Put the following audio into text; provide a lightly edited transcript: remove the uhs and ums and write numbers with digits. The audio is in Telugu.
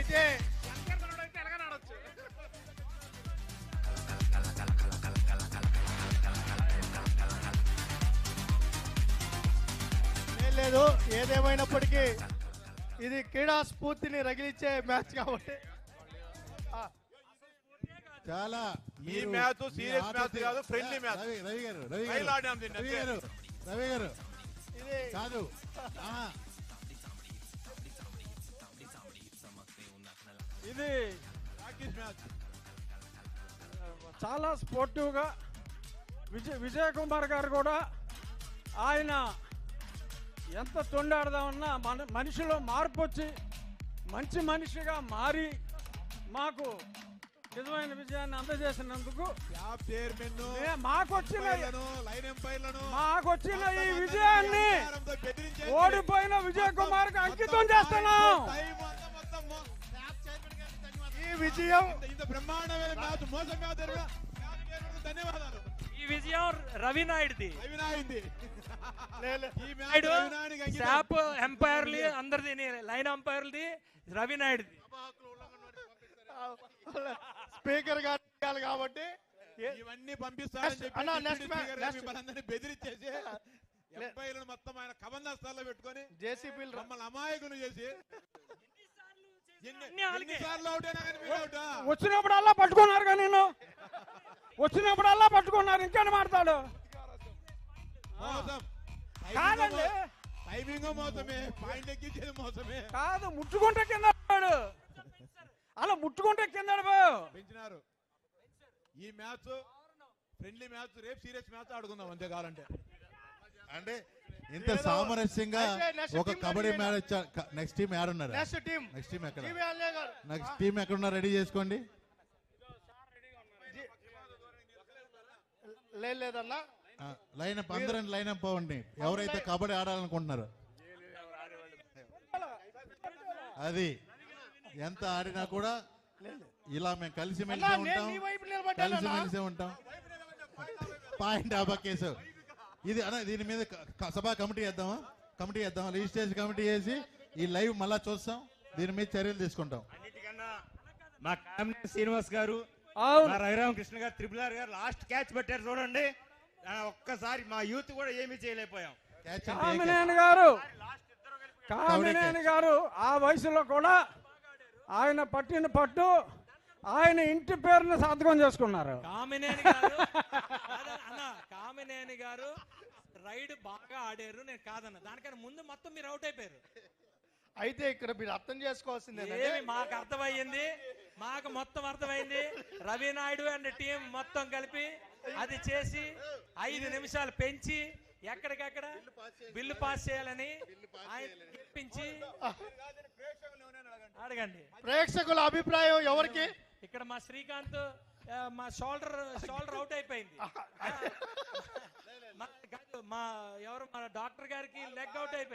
అయితే లేదు, ఏదేమైనప్పటికీ ఇది క్రీడా స్ఫూర్తిని రగిలించే మ్యాచ్ కాబట్టి చాలా ఈ మ్యాచ్ సీరియస్ మ్యాచ్ కాదు, ఫ్రెండ్లీ మ్యాచ్. రవి గారు ఇది కాదు ఇది చాలా స్పోర్టివ్గా విజయ్ కుమార్ గారు కూడా ఆయన ఎంత తొండాడదామన్నా మనిషిలో మార్పు వచ్చి మంచి మనిషిగా మారి మాకు నిజమైన విజయాన్ని అందజేసినందుకు మాకొచ్చిన ఈ విజయాన్ని ఓడిపోయిన విజయ్ కుమార్ కి అంకితం చేస్తున్నాం. ఈ విజయం ధన్యవాదాలు. ఈ విజయం రవి నాయుడుది. శాప్ ఎంపైర్లీ అందరిది, లైన్ ఎంపైర్లది రవి నాయుడుది. స్పీకర్ గారు కాబట్టి ఇవన్నీ పంపిస్తారని బెదిరించేసి ఎంపైర్లను మొత్తం ఆయన కబందాస్తాల్లో పెట్టుకొని జేసీబీ మమ్మల్ని అమాయకులు చేసి వచ్చినప్పుడల్లా పట్టుకున్నారు కానీ నేను వచ్చినప్పుడల్లా పట్టుకున్నారు. ఇంకేం మాట్లాడు కాదండి, టైమింగ్ మోసమే, పాయింట్ ఎక్కించేది మోసమే కాదు. ముట్టుకుంటే కింద అలా ముట్టుకుంటే కింద పెంచినారు. ఈ మ్యాచ్ ఫ్రెండ్లీ మ్యాచ్, రేపు సీరియస్ మ్యాచ్ ఆడుకుందాం అంతే కావాలంటే. అంటే ఇంత సామరస్యంగా ఒక కబడ్డీ మ్యాచ్. నెక్స్ట్ టీం ఎవరున్నారు? నెక్స్ట్ టీం ఎక్కడ? నెక్స్ట్ టీం ఎక్కడ ఉన్నారు? రెడీ చేసుకోండి. లేదన్నా లైన్ అప్, అందరం లైన్ అప్ అవ్వండి. ఎవరైతే కబడ్డీ ఆడాలనుకుంటున్నారు అది ఎంత ఆడినా కూడా ఇలా మేము కలిసిమెలిసి ఉంటాం. పాయింట్ ఆబా కేసు ఇది అన్న. దీని మీద సభా కమిటీ చేద్దామా? రిజిస్ట్రేషన్ కమిటీ చేసి ఈ లైవ్ మళ్ళా చూస్తాం. దీని మీద చర్యలు తీసుకుంటాం. అన్నిటికన్నా మా కామినేని శ్రీనివాస్ గారు, రఘురామకృష్ణ గారు, త్రిపులార్ గారు లాస్ట్ క్యాచ్ పెట్టారు చూడండి. ఒక్కసారి మా యూత్ కూడా ఏమీ చేయలేకపోయాం. కామినేని గారు ఆ వయసులో కూడా ఆయన పట్టిన పట్టు, ఆయన ఇంటి పేరును సాధకం చేసుకున్నారు. కామినేని గారు రైడ్ బాగా ఆడారు, నేను కాదన్న. దానికన్నా ముందు మొత్తం మీరు అవుట్ అయిపోయారు. అయితే ఇక్కడ మీరు అర్థం చేసుకోవాల్సిందే, మాకు అర్థమైంది, మాకు మొత్తం అర్థమైంది. రవి నాయుడు అండ్ టీం మొత్తం కలిపి అది చేసి 5 నిమిషాలు పెంచి ఎక్కడికక్కడ బిల్లు పాస్ చేయాలని చెప్పించి అడగండి. ప్రేక్షకుల అభిప్రాయం ఎవరికి? ఇక్కడ మా శ్రీకాంత్ మా షోల్డర్ అవుట్ అయిపోయింది. మా డాక్టర్ గారికి లెగ్ అవుట్ అయిపోయింది.